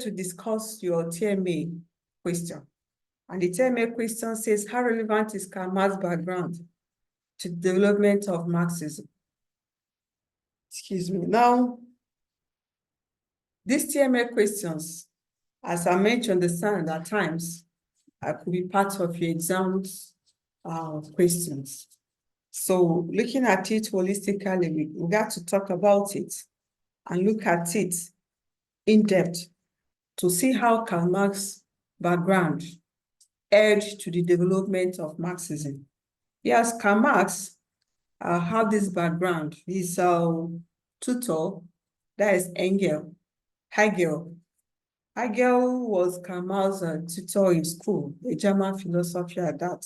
to discuss your TMA question. And the TMA question says, how relevant is Karl Marx's background to the development of Marxism? Excuse me. Now, these TMA questions, as I mentioned, understand at times, could be part of your exams questions. So looking at it holistically, we got to talk about it and look at it in depth to see how Karl Marx's background added to the development of Marxism. Yes, Karl Marx had this background. His tutor, that is Hegel. Hegel was Karl Marx's tutor in school, a German philosopher at that.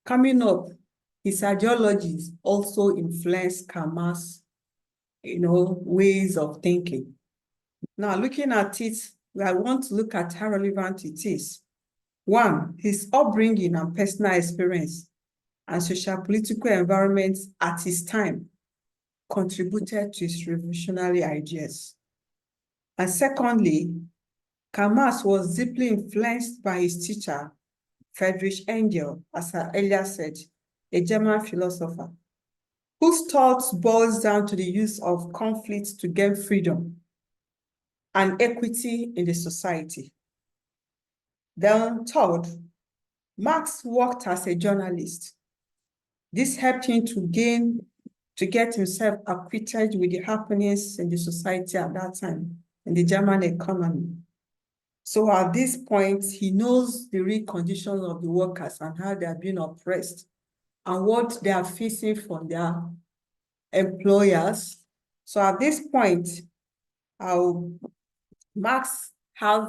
Coming up, his ideologies also influenced Karl Marx's, ways of thinking. Now, looking at it, I want to look at how relevant it is. One, his upbringing and personal experience and social political environment at his time contributed to his revolutionary ideas. And secondly, Karl Marx was deeply influenced by his teacher, Friedrich Engels, as I earlier said, a German philosopher, whose thought boils down to the use of conflict to gain freedom and equity in the society. Then third, Marx worked as a journalist. This helped him to get himself acquainted with the happenings in the society at that time, in the German economy. So at this point, he knows the real conditions of the workers and how they are being oppressed and what they are facing from their employers. So at this point, Marx had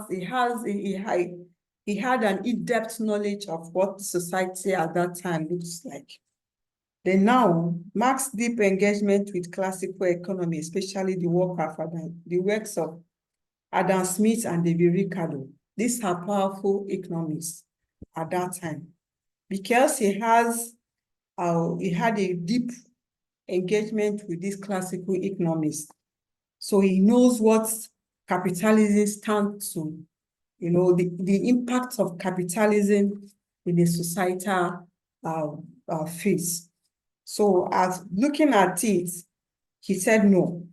an in-depth knowledge of what society at that time looks like. Then now, Marx's deep engagement with classical economy, especially the works of Adam Smith and David Ricardo, these are powerful economists at that time, because he had a deep engagement with these classical economists. So he knows what capitalism stands to, the impact of capitalism in the societal phase. So as looking at it, he said no,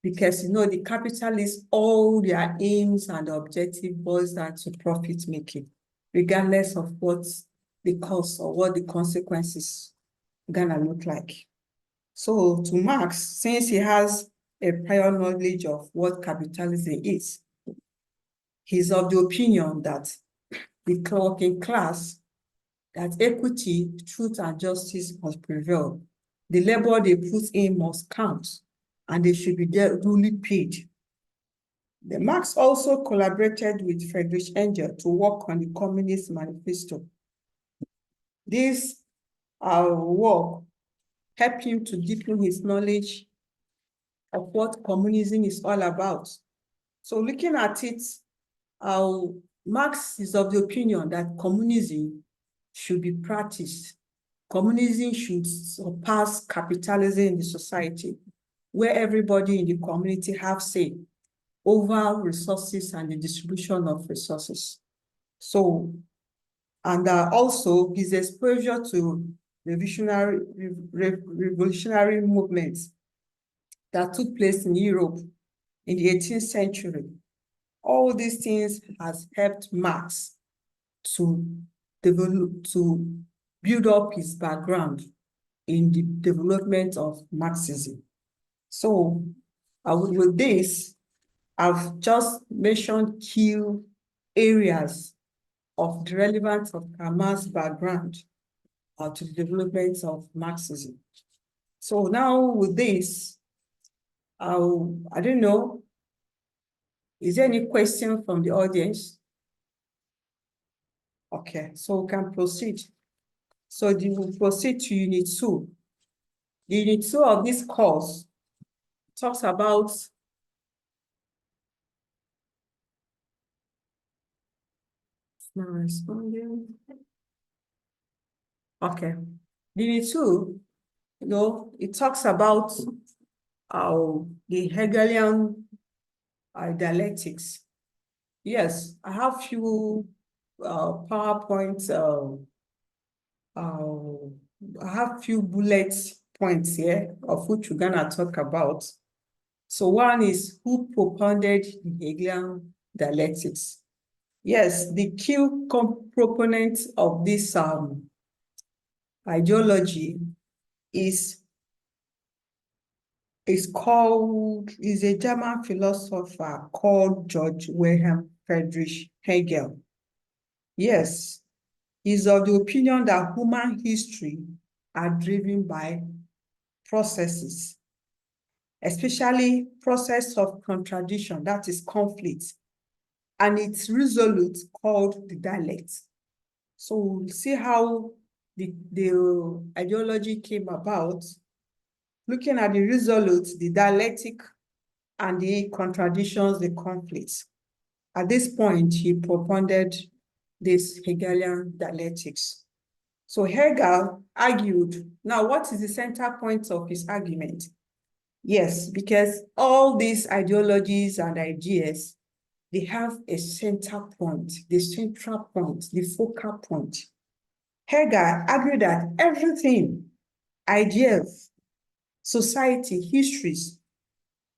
because the capitalists, all their aims and objective boils down to profit making, regardless of what the cost or what the consequences are gonna look like. So to Marx, since he has a prior knowledge of what capitalism is, he's of the opinion that the working class, that equity, truth, and justice must prevail. The labor they put in must count, and they should be duly paid. Marx also collaborated with Friedrich Engels to work on the Communist Manifesto. This work helped him to deepen his knowledge of what communism is all about. So looking at it, Marx is of the opinion that communism should be practiced. Communism should surpass capitalism in the society, where everybody in the community have say over resources and the distribution of resources. So, and also his exposure to revolutionary movements that took place in Europe in the 18th century. All these things has helped Marx to build up his background in the development of Marxism. So with this, I've just mentioned key areas of the relevance of Karl Marx's background to the development of Marxism. So now with this, I don't know, is there any question from the audience? Okay, so we can proceed. So we'll proceed to Unit 2. The Unit 2 of this course talks about not responding. Okay. Unit 2, it talks about the Hegelian dialectics. Yes, I have few PowerPoint. I have few bullet points here of which we're gonna talk about. So one is who propounded the Hegelian dialectics. Yes, the key proponent of this ideology is a German philosopher called George Wilhelm Friedrich Hegel. Yes, he's of the opinion that human history are driven by processes, especially process of contradiction, that is conflict, and its resolute called the dialect. So we'll see how the ideology came about, looking at the resolute, the dialectic, and the contradictions, the conflicts. At this point, he propounded this Hegelian dialectics. So Hegel argued, now what is the center point of his argument? Yes, because all these ideologies and ideas, they have a center point, the central point, the focal point. Hegel argued that everything, ideas, society, histories,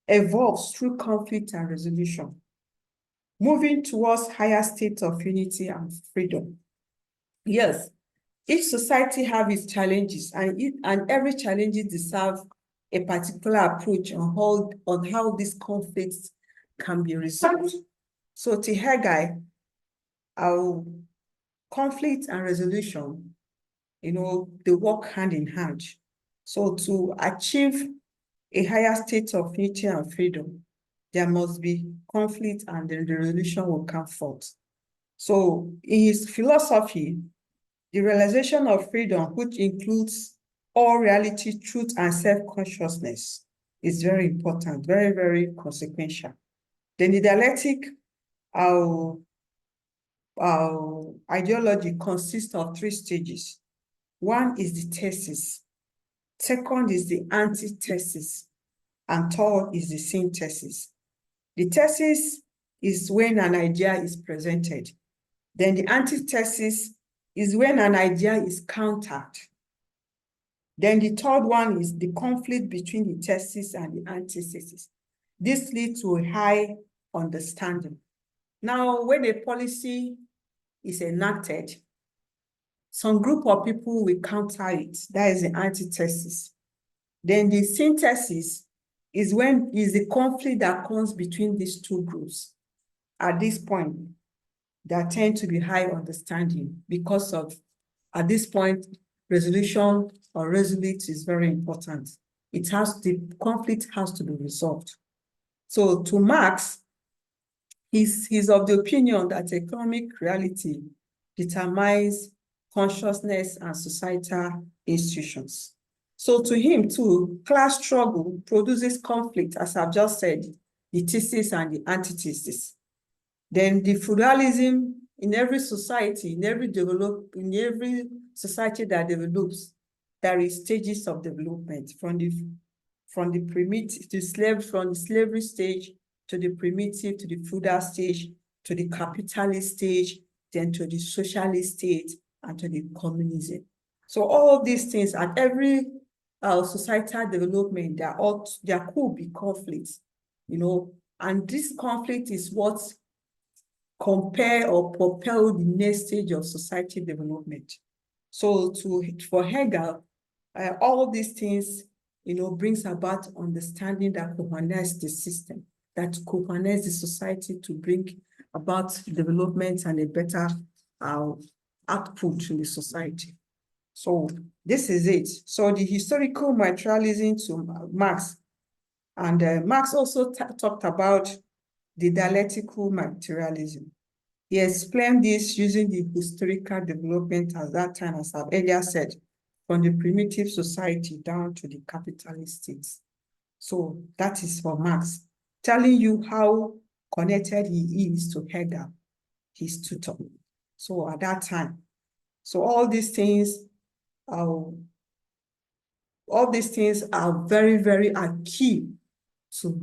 evolves through conflict and resolution, moving towards higher states of unity and freedom. Yes, each society have its challenges, and every challenge deserves a particular approach on how these conflicts can be resolved. So to Hegel, our conflict and resolution, they work hand in hand. So to achieve a higher state of unity and freedom, there must be conflict and then the resolution will come forth. So in his philosophy, the realization of freedom, which includes all reality, truth, and self-consciousness, is very important, very, very consequential. Then the dialectic ideology consists of three stages. One is the thesis, second is the antithesis, and third is the synthesis. The thesis is when an idea is presented. Then the antithesis is when an idea is countered. Then the third one is the conflict between the thesis and the antithesis. This leads to a high understanding. Now, when a policy is enacted, some group of people will counter it. That is the antithesis. Then the synthesis is the conflict that comes between these two groups. At this point, there tend to be high understanding because of, at this point, resolution or resolute is very important. The conflict has to be resolved. So to Marx, he's of the opinion that economic reality determines consciousness and societal institutions. So to him too, class struggle produces conflict, as I've just said, the thesis and the antithesis. Then the feudalism in every society, in every society that develops, there is stages of development from the primitive from the slavery stage to the primitive, to the feudal stage, to the capitalist stage, then to the socialist state, and to the communism. So all of these things at every societal development, there could be conflicts, and this conflict is what compare or propel the next stage of society development. So for Hegel, all these things, brings about understanding that coherence the system, that coherence the society to bring about development and a better output in the society. So this is it. So the historical materialism to Marx, and Marx also talked about the dialectical materialism. He explained this using the historical development at that time, as I've earlier said, from the primitive society down to the capitalist states. So that is for Marx, telling you how connected he is to Hegel, his tutor. So at that time, so all these things are very, very key to,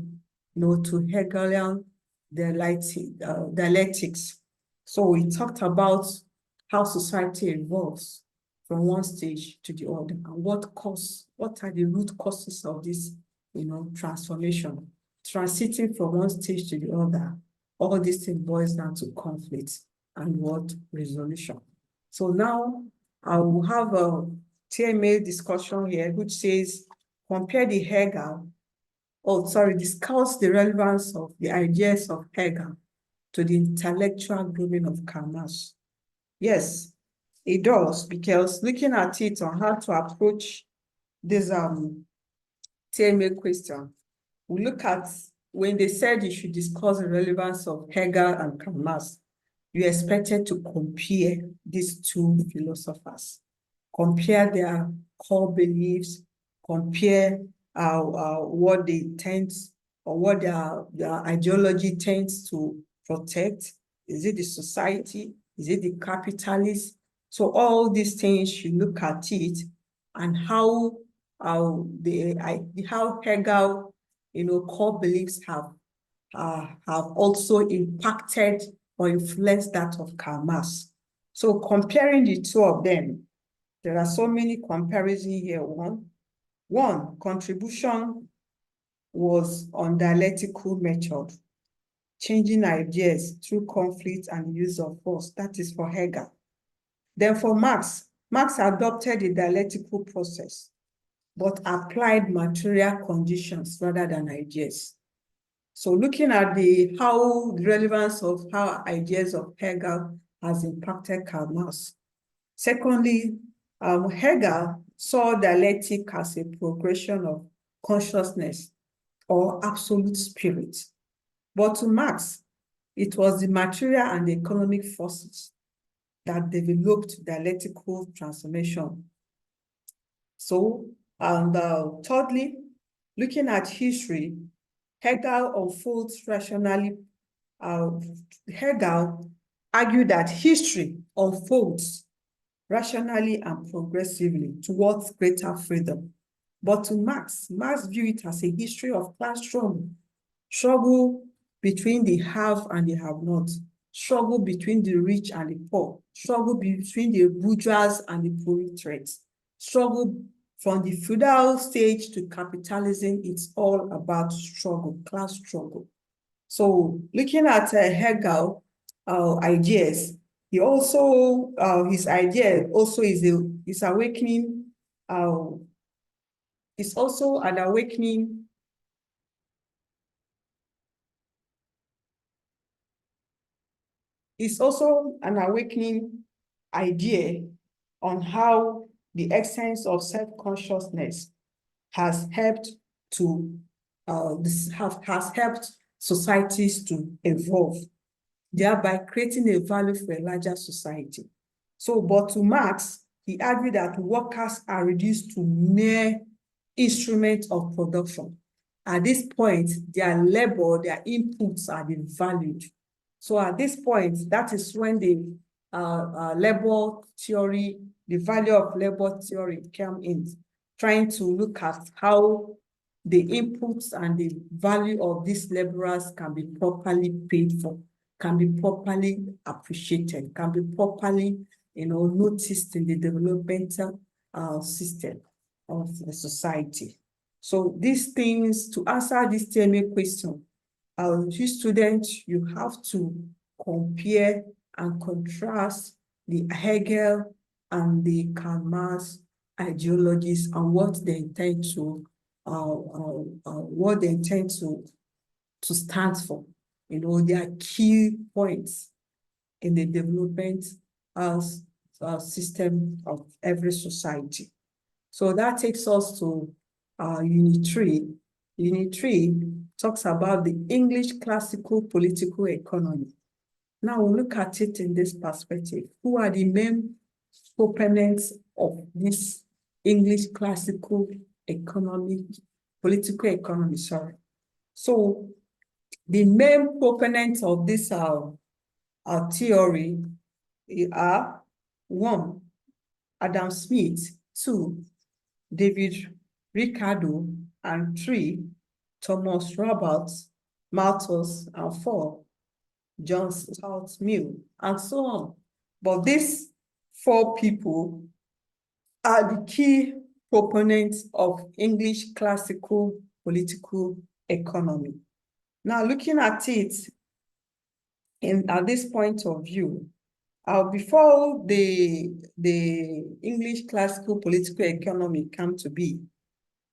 to Hegelian dialectics. So we talked about how society evolves from one stage to the other, and what are the root causes of this, transformation, transiting from one stage to the other. All these things boils down to conflict and what resolution. So now I will have a TMA discussion here, which says, compare the Hegel, discuss the relevance of the ideas of Hegel to the intellectual grooming of Karl Marx. Yes, it does, because looking at it on how to approach this TMA question, we look at when they said you should discuss the relevance of Hegel and Karl Marx, you expected to compare these two philosophers, compare their core beliefs, compare what they tend, or what their ideology tends to protect. Is it the society? Is it the capitalist? So all these things, you look at it and how Hegel, core beliefs have also impacted or influenced that of Karl Marx. So comparing the two of them, there are so many comparisons here. One contribution was on dialectical method, changing ideas through conflict and use of force. That is for Hegel. Then for Marx adopted the dialectical process, but applied material conditions rather than ideas. So looking at the relevance of how ideas of Hegel has impacted Karl Marx. Secondly, Hegel saw dialectic as a progression of consciousness or absolute spirit. But to Marx, it was the material and the economic forces that developed dialectical transformation. So, and thirdly, looking at history, Hegel unfolds rationally. Hegel argued that history unfolds rationally and progressively towards greater freedom. But to Marx viewed it as a history of class struggle between the have and the have-not, struggle between the rich and the poor, struggle between the bourgeois and the proletariat, struggle from the feudal stage to capitalism. It's all about struggle, class struggle. So looking at Hegel ideas, he also, his idea also is awakening, it's also an awakening idea on how the essence of self-consciousness has helped societies to evolve, thereby creating a value for a larger society. So, but to Marx, he argued that workers are reduced to mere instruments of production. At this point, their labor, their inputs are devalued. So at this point, that is when the labor theory, the value of labor theory came in, trying to look at how the inputs and the value of these laborers can be properly paid for, can be properly appreciated, can be properly, noticed in the developmental system of the society. So these things, to answer this TMA question, you students, you have to compare and contrast the Hegel and the Karl Marx ideologies and what they intend to stand for. Their key points in the development system of every society. So that takes us to Unit 3. Unit 3 talks about the English classical political economy. Now we'll look at it in this perspective. Who are the main proponents of this English classical political economy, sorry. So the main proponents of this theory are 1, Adam Smith, 2, David Ricardo, and 3, Thomas Roberts, Malthus, and 4, John Stuart Mill, and so on. But these four people are the key proponents of English classical political economy. Now, looking at it at this point of view, before the English classical political economy came to be,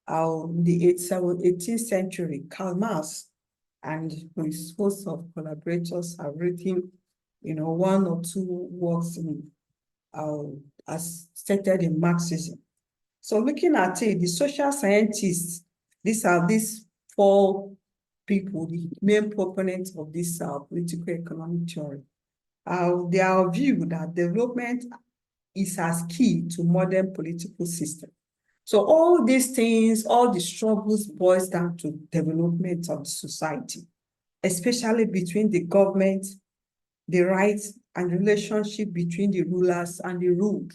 the 18th century, Karl Marx and his host of collaborators have written, one or two works as stated in Marxism. So looking at it, the social scientists, these four people, the main proponents of this political economic theory. They are view that development is as key to modern political system. So all these things, all the struggles boils down to development of the society, especially between the government, the rights, and relationship between the rulers and the ruled.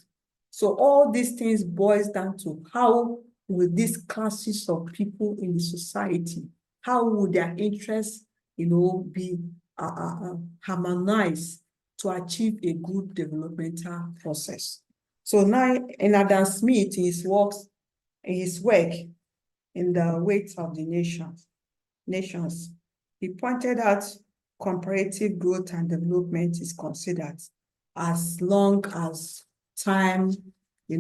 So all these things boils down to how will these classes of people in the society, how will their interests, be harmonized to achieve a good developmental process. So now in Adam Smith, in his work in the Weight of the Nations, he pointed out comparative growth and development is considered as long as time, as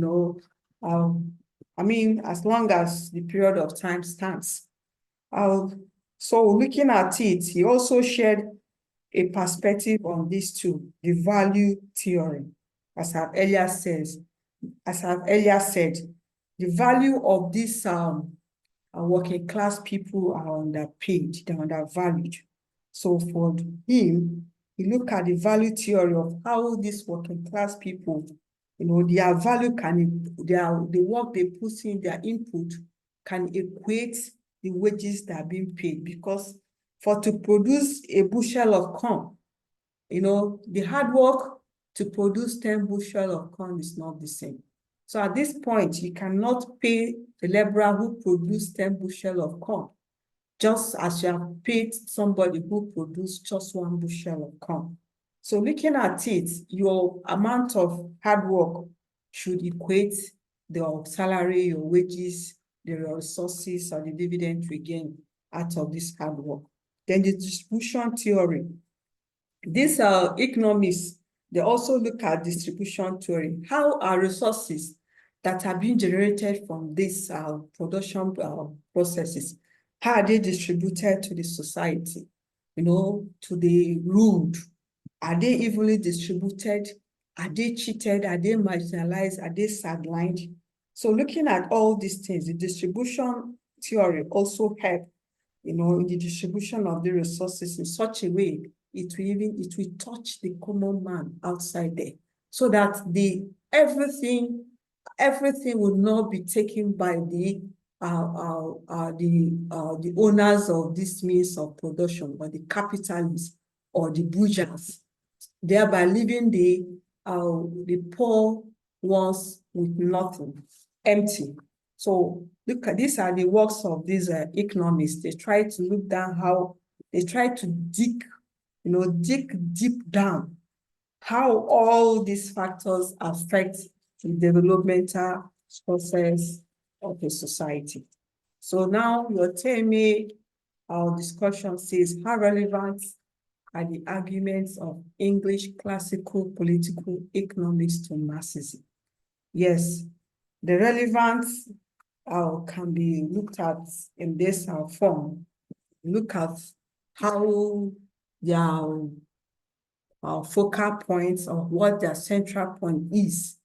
long as the period of time stands. So looking at it, he also shared a perspective on these two, the value theory, as I've earlier said, the value of these working class people are underpaid, they're undervalued. So for him, he looked at the value theory of how these working class people, their value the work they put in, their input can equate the wages that are being paid, because to produce a bushel of corn, the hard work to produce 10 bushel of corn is not the same. So at this point, you cannot pay the laborer who produced 10 bushel of corn, just as you have paid somebody who produced just 1 bushel of corn. So looking at it, your amount of hard work should equate the salary, your wages, the resources, or the dividend we gain out of this hard work. Then the distribution theory. These economists, they also look at distribution theory. How are resources that are being generated from these production processes, how are they distributed to the society, to the ruled? Are they evenly distributed? Are they cheated? Are they marginalized? Are they sidelined? So looking at all these things, the distribution theory also help, in the distribution of the resources in such a way it will touch the common man outside there, so that everything will not be taken by the owners of this means of production, or the capitalists or the bourgeois, thereby leaving the poor ones with nothing, empty. So look at these are the works of these economists. They try to look down they try to dig deep down how all these factors affect the developmental process of a society. So now you're telling me our discussion says, how relevant are the arguments of English classical political economics to Marxism? Yes, the relevance can be looked at in this form. Look at how their focal points of what their central point is,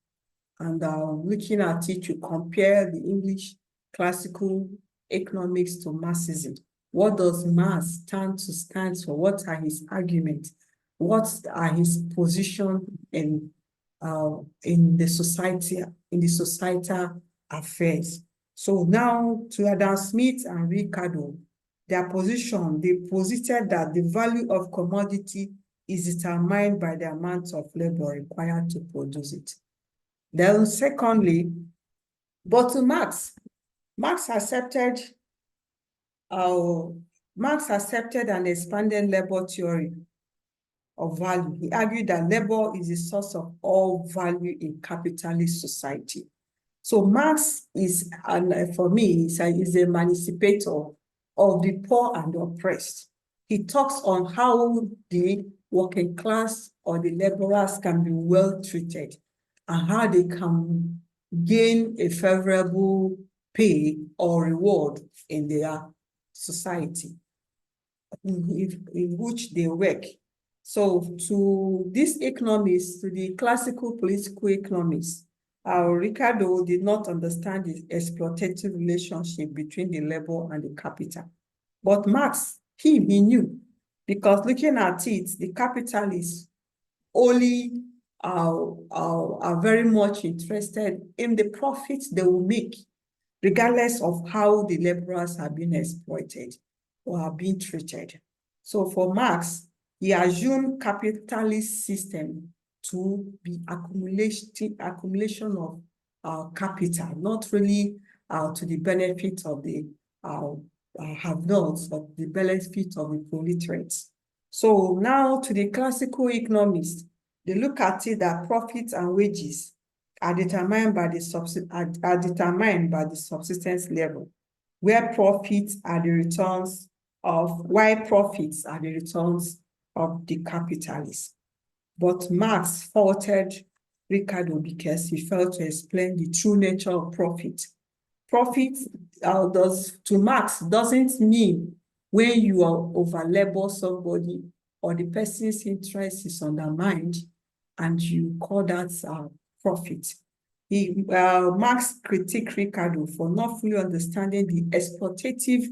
and looking at it to compare the English classical economics to Marxism. What does Marx stand for? What are his arguments? What are his position in the society, in the societal affairs? So now to Adam Smith and Ricardo, their position, they posited that the value of commodity is determined by the amount of labor required to produce it. Then secondly, but to Marx accepted an expanded labor theory of value. He argued that labor is the source of all value in capitalist society. So Marx is, and for me, is a emancipator of the poor and the oppressed. He talks on how the working class or the laborers can be well treated and how they can gain a favorable pay or reward in their society in which they work. So to these economists, to the classical political economists, Ricardo did not understand the exploitative relationship between the labor and the capital. But Marx, he knew, because looking at it, the capitalists only are very much interested in the profits they will make, regardless of how the laborers are being exploited or are being treated. So for Marx, he assumed capitalist system to be accumulation of capital, not really to the benefit of the have-nots, but the benefit of the proletariats. So now to the classical economists, they look at it that profits and wages are determined by the subsistence level, where profits are the returns of the capitalists. But Marx faulted Ricardo because he failed to explain the true nature of profit. Profit to Marx doesn't mean when you are over-labor somebody or the person's interest is undermined and you call that profit. Marx critiqued Ricardo for not fully understanding the exploitative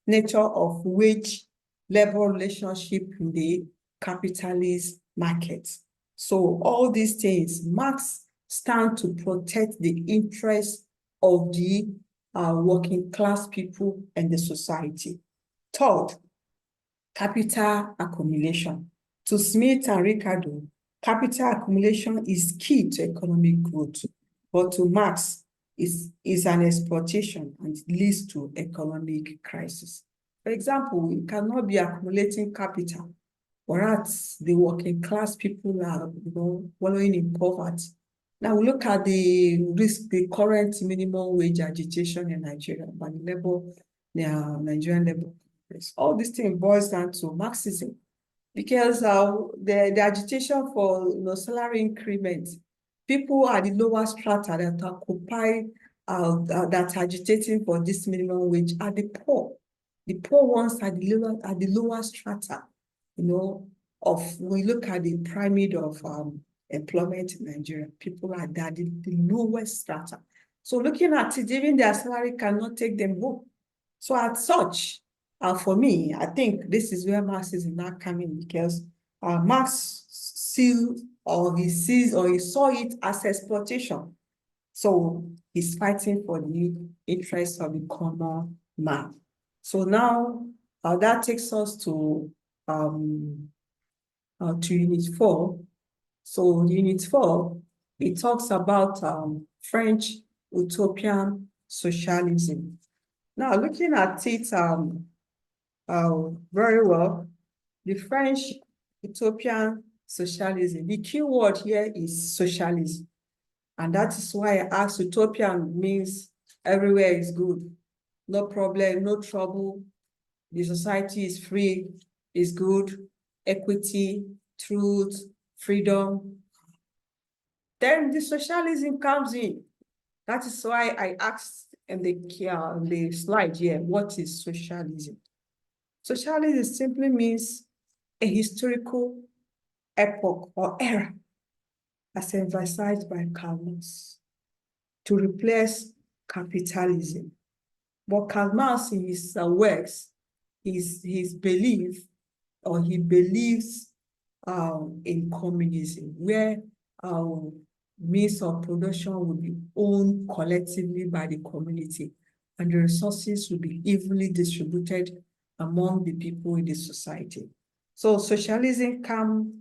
nature of wage-labor relationship in the capitalist market. So all these things, Marx stand to protect the interests of the working class people and the society. Third, capital accumulation. To Smith and Ricardo, capital accumulation is key to economic growth, but to Marx, is an exploitation and it leads to economic crisis. For example, you cannot be accumulating capital, whereas the working class people are wallowing in poverty. Now we look at the current minimum wage agitation in Nigeria by the Nigerian labor. All these things boils down to Marxism, because the agitation for salary increments, people at the lower strata that occupy that agitating for this minimum wage are the poor. The poor ones are the lower strata. We look at the pyramid of employment in Nigeria. People are at the lowest strata. So looking at it, even their salary cannot take them home. So as such, for me, I think this is where Marxism is not coming, because Marx he saw it as exploitation. So he's fighting for the interests of the common man. So now that takes us to Unit 4. So Unit 4, it talks about French utopian socialism. Now, looking at it very well, the French utopian socialism, the key word here is socialism. And that is why I asked, utopian means everywhere is good, no problem, no trouble, the society is free, is good, equity, truth, freedom. Then the socialism comes in. That is why I asked in the slide here, what is socialism? Socialism simply means a historical epoch or era, as emphasized by Karl Marx, to replace capitalism. But Karl Marx, in his works, his belief, or he believes in communism, where means of production will be owned collectively by the community, and the resources will be evenly distributed among the people in the society. So socialism comes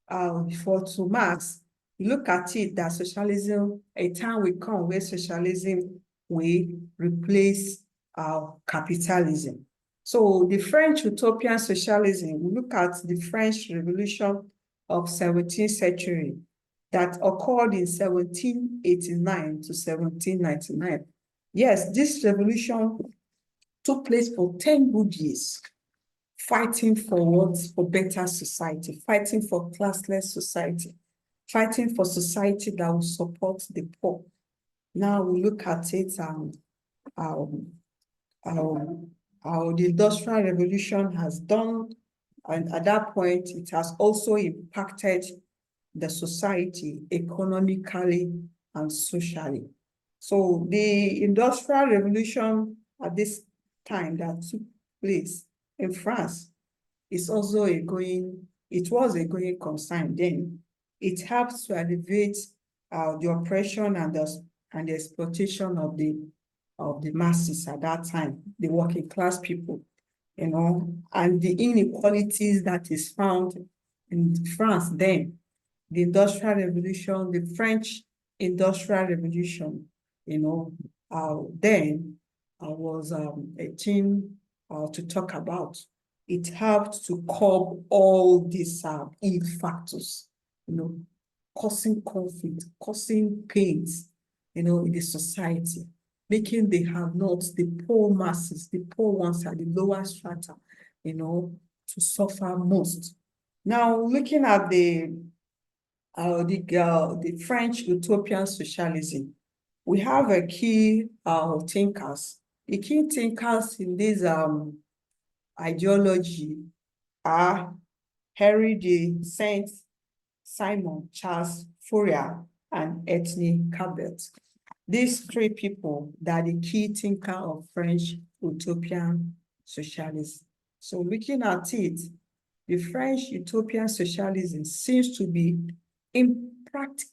to Marx. You look at it that socialism, a time will come where socialism will replace capitalism. So the French utopian socialism, we look at the French Revolution of 17th century that occurred in 1789 to 1799. Yes, this revolution took place for 10 good years, fighting for what? For better society, fighting for classless society, fighting for society that will support the poor. Now we look at it and how the Industrial Revolution has done, and at that point, it has also impacted the society economically and socially. So the Industrial Revolution at this time that took place in France is also it was a going concern then. It helped to alleviate the oppression and the exploitation of the masses at that time, the working class people, and the inequalities that is found in France then. The Industrial Revolution, the French Industrial Revolution, then was a thing to talk about. It helped to curb all these ill factors, causing conflict, causing pains, in the society, making the have-nots, the poor masses, the poor ones at the lower strata, to suffer most. Now, looking at the French utopian socialism, we have a key thinkers. The key thinkers in this ideology are Henry de Saint-Simon, Charles Fourier, and Ethne Cabot. These three people that are the key thinker of French utopian socialism. So looking at it, the French utopian socialism seems to be impractical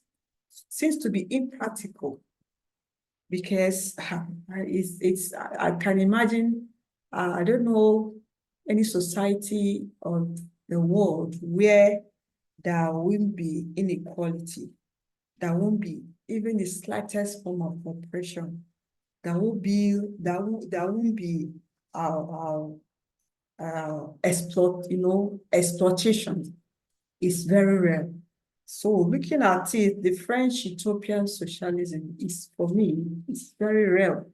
because I can imagine, I don't know any society of the world where there won't be inequality, there won't be even the slightest form of oppression, there won't be exploitation. Is very rare. So looking at it, the French utopian socialism is, for me, it's very rare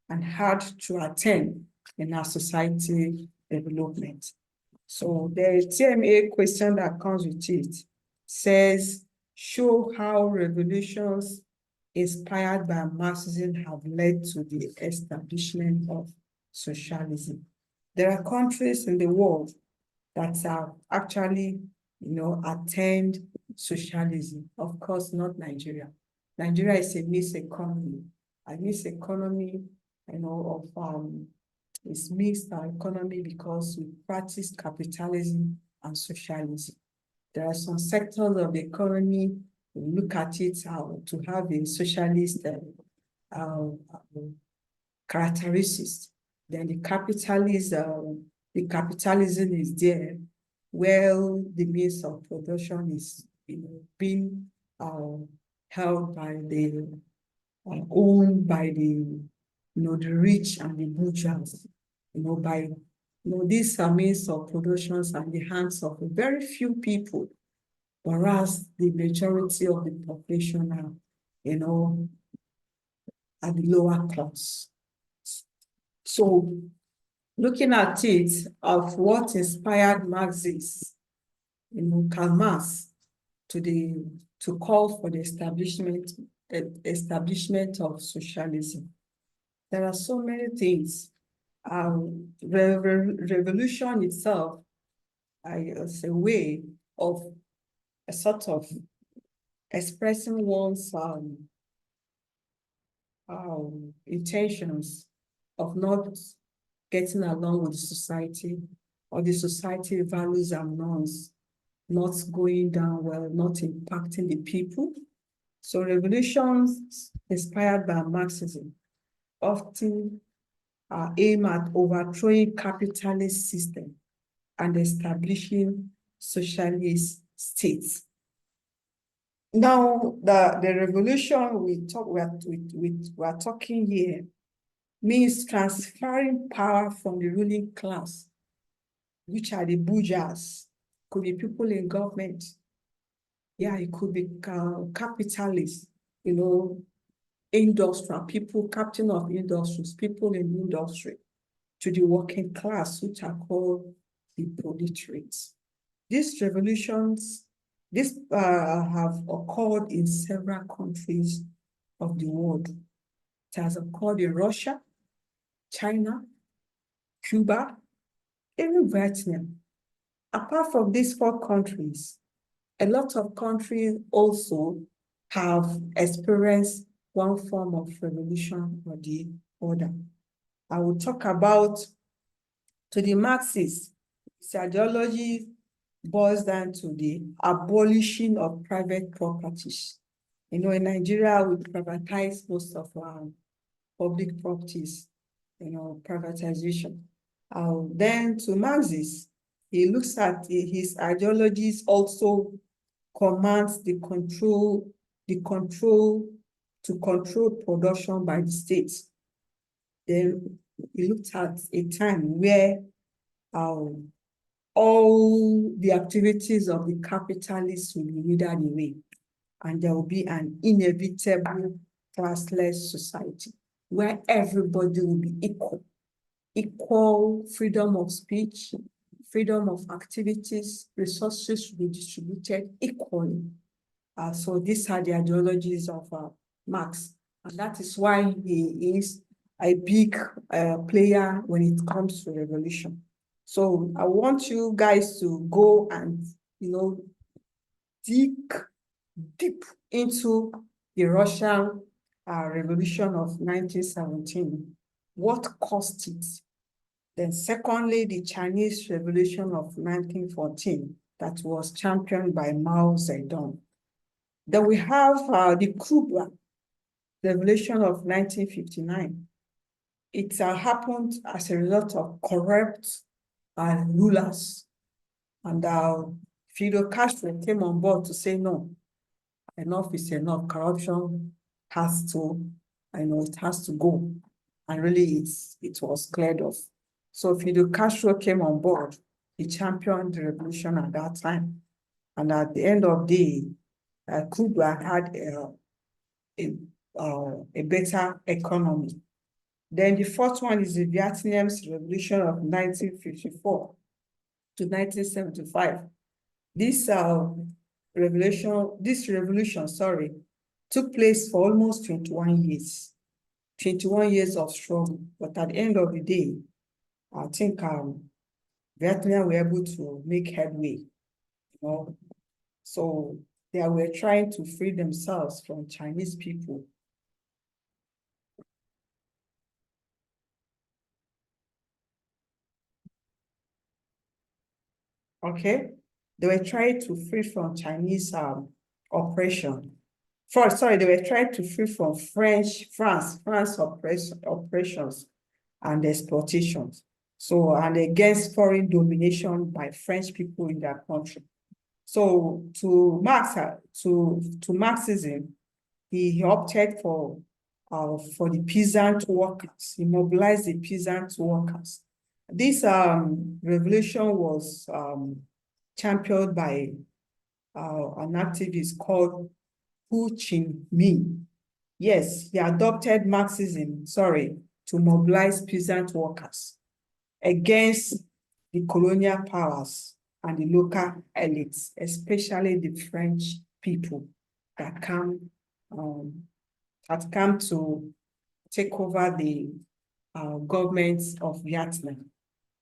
and hard to attain in our society development. So the TMA question that comes with it says, show how revolutions inspired by Marxism have led to the establishment of socialism. There are countries in the world that have actually attained socialism. Of course, not Nigeria. Nigeria is a mixed economy. A mixed economy, it's mixed economy because we practice capitalism and socialism. There are some sectors of the economy, we look at it to have a socialist characteristics. Then the capitalism is there, well, the means of production is being held by owned by the rich and the bourgeois, these are means of productions are in the hands of very few people, whereas the majority of the population are, at the lower class. So looking at it, of what inspired Marxists, Karl Marx, to call for the establishment of socialism. There are so many things. Revolution itself is a way of a sort of expressing one's intentions of not getting along with the society, or the society values and norms not going down well, not impacting the people. So revolutions inspired by Marxism often aim at overthrowing capitalist system and establishing socialist states. Now, the revolution we are talking here means transferring power from the ruling class, which are the bourgeois, could be people in government, Yeah, it could be capitalist, you know, industrial people, captain of industries, people in industry, to the working class, which are called the proletariats. These revolutions, have occurred in several countries of the world. It has occurred in Russia, China, Cuba, even Vietnam. Apart from these four countries, a lot of countries also have experienced one form of revolution or the other. I will talk about, to the Marxists, its ideology boils down to the abolishing of private properties. You know, in Nigeria, we privatize most of our public properties, you know, privatization. Then to Marxists, he looks at his ideologies also commands the control to control production by the state. Then he looked at a time where all the activities of the capitalists will be withered away, and there will be an inevitable classless society where everybody will be equal freedom of speech, freedom of activities, resources will be distributed equally. So these are the ideologies of Marx, and that is why he is a big player when it comes to revolution. So I want you guys to go and, you know, dig deep into the Russian Revolution of 1917. What caused it? Then secondly, the Chinese Revolution of 1914 that was championed by Mao Zedong. Then we have the Cuba Revolution of 1959. It happened as a result of corrupt rulers. And Fidel Castro came on board to say, no, enough is enough. Corruption has to, it has to go. And really, it was cleared off. So Fidel Castro came on board. He championed the revolution at that time. And at the end of the day, Cuba had a better economy. Then the fourth one is the Vietnam's Revolution of 1954 to 1975. This revolution, took place for almost 21 years. 21 years of struggle. But at the end of the day, I think Vietnam were able to make headway. You know? So they were trying to free themselves from Chinese people. Okay, they were trying to free from Chinese oppression. They were trying to free from France oppressions and exploitations. So, and against foreign domination by French people in their country. So to Marxism, he opted for the peasant workers. He mobilized the peasant workers. This revolution was championed by an activist called Hu Chi-minh. Yes, he adopted Marxism, to mobilize peasant workers against the colonial powers and the local elites, especially the French people that come to take over the governments of Vietnam.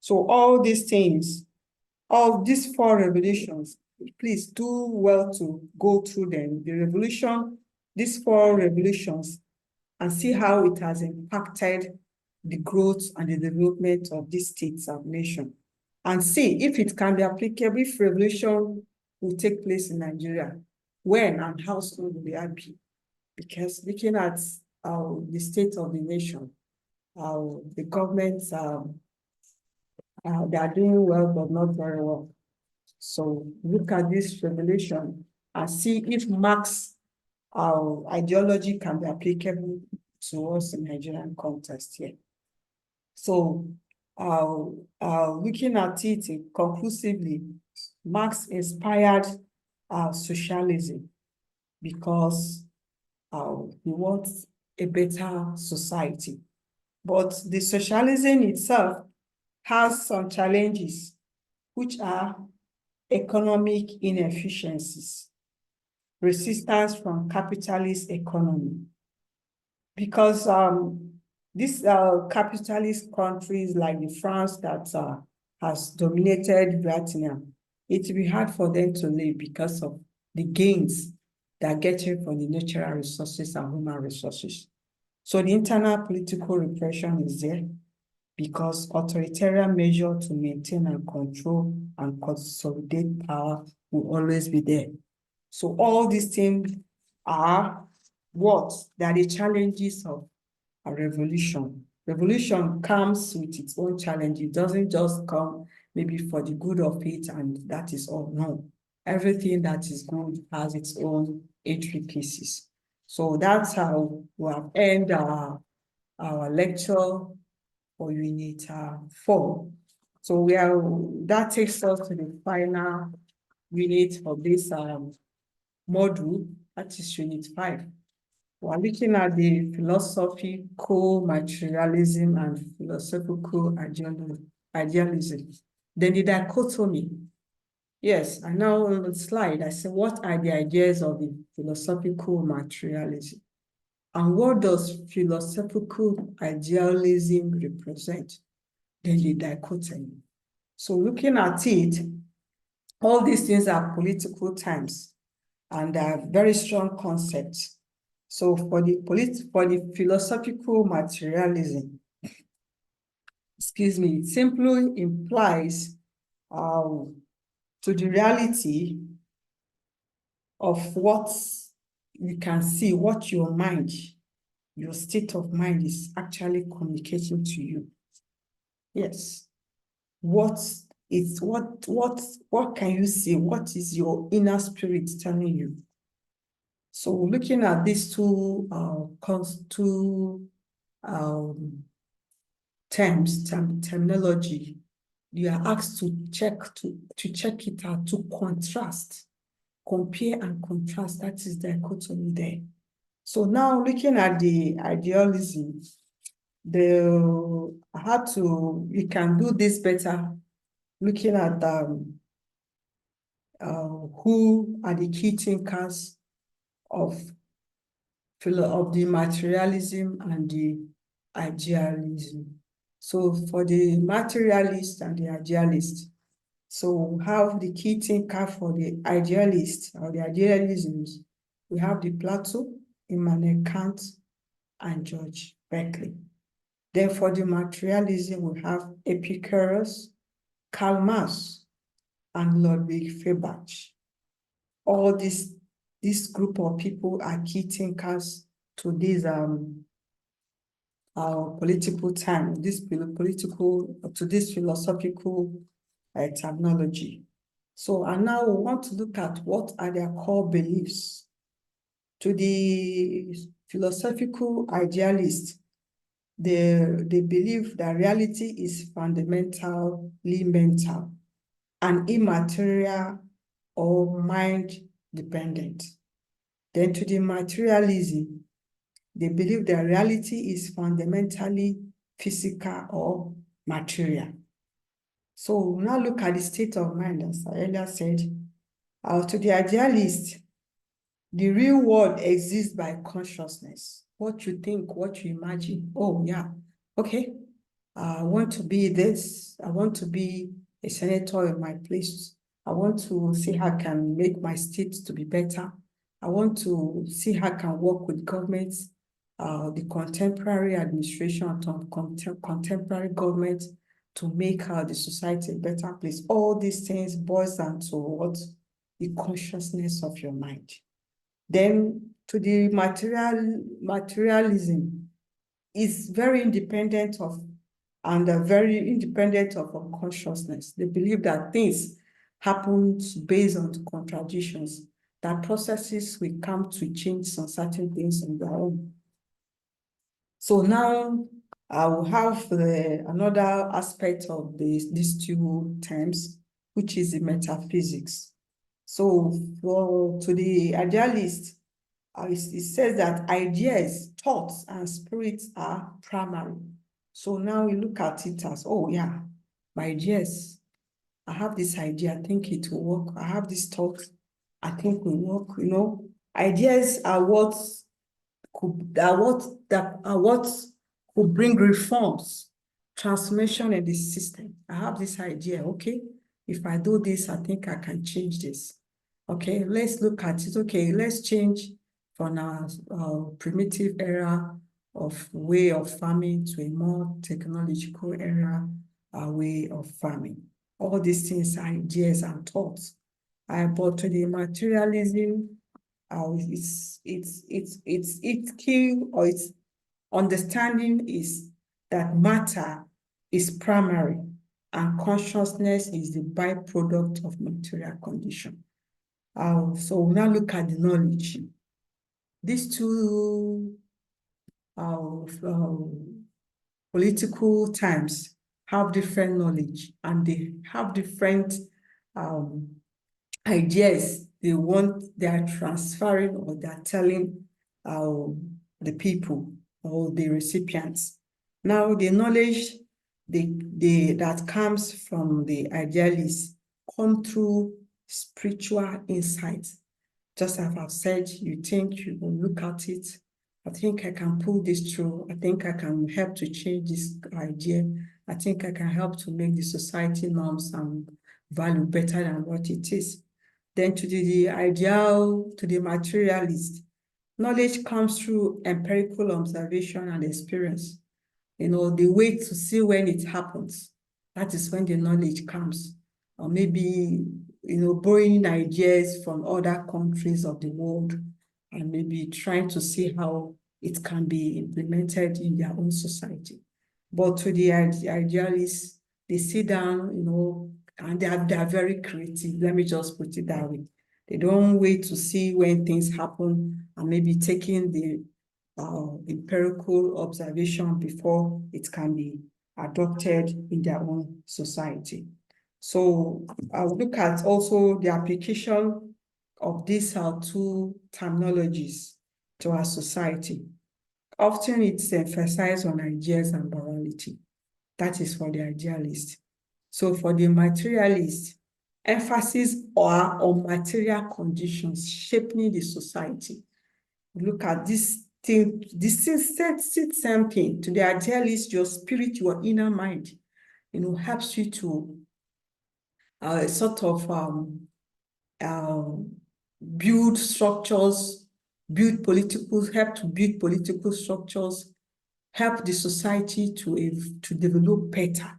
So all these things, all these four revolutions, please do well to go through them. These four revolutions, and see how it has impacted the growth and the development of these states and nations. And see if it can be applicable, if revolution will take place in Nigeria, when and how soon will it be? Because looking at the state of the nation, the governments, they are doing well, but not very well. So look at this revelation and see if Marx ideology can be applicable to us in Nigerian context here. So looking at it conclusively, Marx inspired socialism, because we want a better society. But the socialism itself has some challenges, which are economic inefficiencies, resistance from capitalist economy. Because these capitalist countries like the France that has dominated Vietnam, it will be hard for them to live because of the gains they're getting from the natural resources and human resources. So the internal political repression is there, because authoritarian measures to maintain and control and consolidate power will always be there. So all these things are what? They are the challenges of a revolution. Revolution comes with its own challenge. It doesn't just come maybe for the good of it and that is all. No. Everything that is good has its own intricacies. So that's how we have ended our lecture for Unit 4. So that takes us to the final unit of this module, that is Unit 5. We're looking at the philosophical materialism and philosophical idealism. Then the dichotomy. Yes, and now on the slide, I said, what are the ideas of the philosophical materialism? And what does philosophical idealism represent? Then the dichotomy. So looking at it, all these things are political terms and are very strong concepts. So for the philosophical materialism, it simply implies to the reality of what you can see, what your mind, your state of mind is actually communicating to you. Yes. What can you see? What is your inner spirit telling you? So looking at these two terminology, you are asked to check it out, to contrast, compare and contrast. That is the dichotomy there. So now looking at the idealism, you can do this better looking at who are the key thinkers of the materialism and the idealism. So for the materialist and the idealist, so we have the key thinker for the idealist or the idealisms. We have the Plato, Immanuel Kant, and George Berkeley. Then for the materialism, we have Epicurus, Karl Marx, and Ludwig Feuerbach. All this group of people are key thinkers to this political time, to this philosophical terminology. So, and now we want to look at what are their core beliefs. To the philosophical idealists, they believe that reality is fundamentally mental and immaterial or mind-dependent. Then to the materialism, they believe that reality is fundamentally physical or material. So now look at the state of mind, as I earlier said. To the idealist, the real world exists by consciousness. What you think, what you imagine. Oh, yeah, okay. I want to be this. I want to be a senator in my place. I want to see how I can make my state to be better. I want to see how I can work with governments, the contemporary administration, contemporary government to make the society a better place. All these things boils down to what? The consciousness of your mind. Then to the materialism is very independent of consciousness. They believe that things happen based on contradictions, that processes will come to change some certain things on their own. So now I will have another aspect of these two terms, which is the metaphysics. So to the idealist, it says that ideas, thoughts, and spirits are primary. So now we look at it as, oh yeah, my ideas. I have this idea, I think it will work. I have this thought, I think will work. Ideas are what could bring reforms, transformation in the system. I have this idea, okay, if I do this, I think I can change this. Okay, let's look at it. Okay, let's change from our primitive era of way of farming to a more technological era, way of farming. All these things are ideas and thoughts. But to the materialism, its key or its understanding is that matter is primary and consciousness is the byproduct of material condition. So we now look at the knowledge. These two political times have different knowledge and they have different ideas they are transferring or they're telling the people or the recipients. Now, the knowledge that comes from the idealists come through spiritual insight. Just as I've said, you think you will look at it, I think I can pull this through, I think I can help to change this idea, I think I can help to make the society norms and value better than what it is. Then to the ideal, to the materialist, knowledge comes through empirical observation and experience. The way to see when it happens, that is when the knowledge comes. Or maybe, borrowing ideas from other countries of the world and maybe trying to see how it can be implemented in their own society. But to the idealists, they sit down, and they are very creative. Let me just put it that way. They don't wait to see when things happen and maybe taking the empirical observation before it can be adopted in their own society. So I'll look at also the application of these two terminologies to our society. Often it's emphasized on ideas and morality. That is for the idealist. So for the materialist, emphasis on material conditions shaping the society. Look at this thing, same thing. To the idealist, your spirit, your inner mind, helps you to sort of build structures, help to build political structures, help the society to develop better,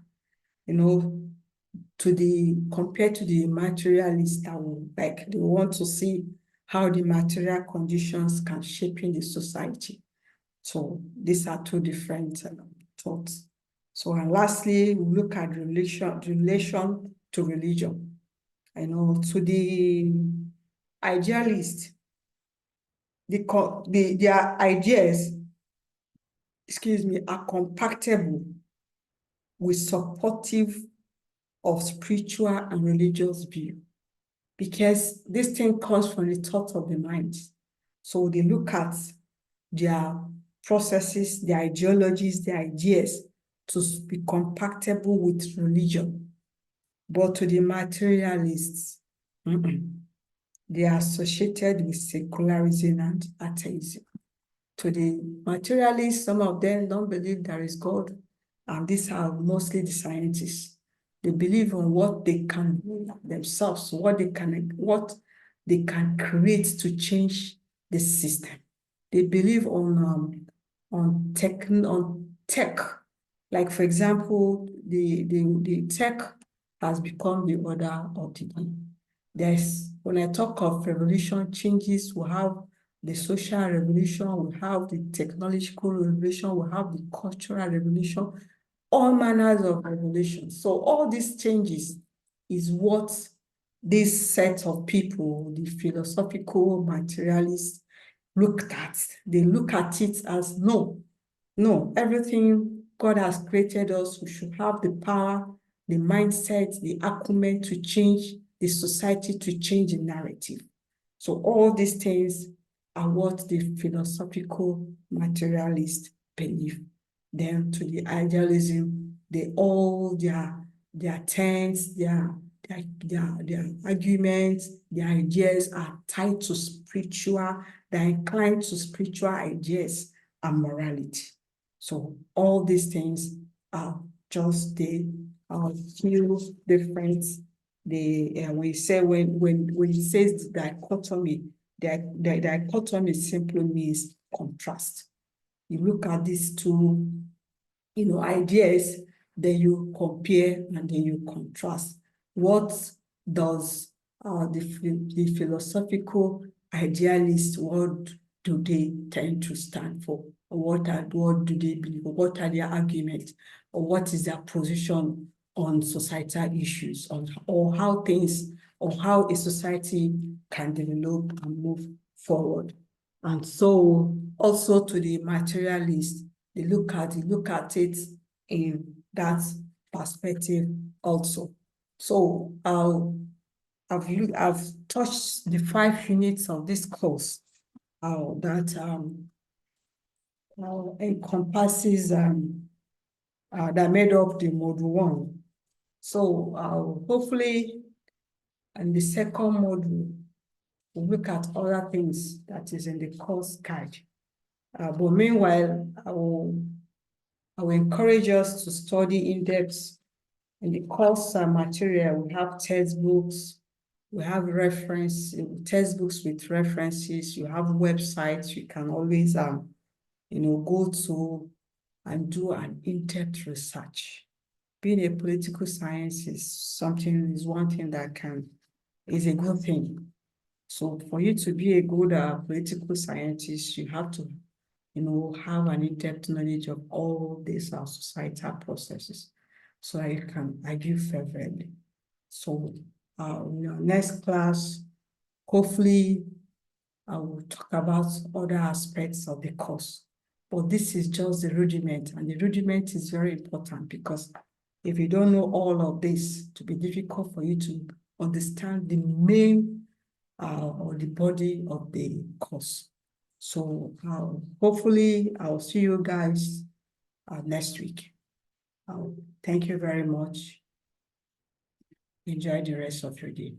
compared to the materialist that they want to see how the material conditions can shape in the society. So these are two different thoughts. So and lastly, we look at relation to religion. To the idealist, their ideas, are compatible with supportive of spiritual and religious view, because this thing comes from the thought of the mind. So they look at their processes, their ideologies, their ideas to be compatible with religion. But to the materialists, they are associated with secularism and atheism. To the materialists, some of them don't believe there is God, and these are mostly the scientists. They believe on what they can do themselves, what they can create to change the system. They believe on tech. Like for example, the tech has become the order of the day. When I talk of revolution changes, we have the social revolution, we have the technological revolution, we have the cultural revolution, all manners of revolution. So all these changes is what this set of people, the philosophical materialists, looked at. They look at it as no, everything God has created us, we should have the power, the mindset, the acumen to change the society to change the narrative. So all these things are what the philosophical materialists believe. Then to the idealism, all their terms, their arguments, their ideas are tied to spiritual, they're inclined to spiritual ideas and morality. So all these things are just the few different. We say when it says dichotomy, the dichotomy simply means contrast. You look at these two, ideas, then you compare and then you contrast. What does the philosophical idealists, what do they tend to stand for? What do they believe? What are their arguments? Or what is their position on societal issues, or how a society can develop and move forward? And so also to the materialist, they look at it in that perspective also. So I've touched the 5 units of this course that encompasses that made up the module 1. So hopefully in the second module, we'll look at other things that is in the course guide. But meanwhile, I will encourage us to study in depth. In the course material, we have textbooks, we have textbooks with references, you have websites you can always go to and do an in-depth research. Being a political science is one thing that is a good thing. So for you to be a good political scientist, you have to have an in-depth knowledge of all these societal processes, so that you can argue favorably. So next class, hopefully I will talk about other aspects of the course. But this is just the rudiment, and the rudiment is very important, because if you don't know all of this, it will be difficult for you to understand the main or the body of the course. So hopefully I'll see you guys next week. Thank you very much. Enjoy the rest of your day.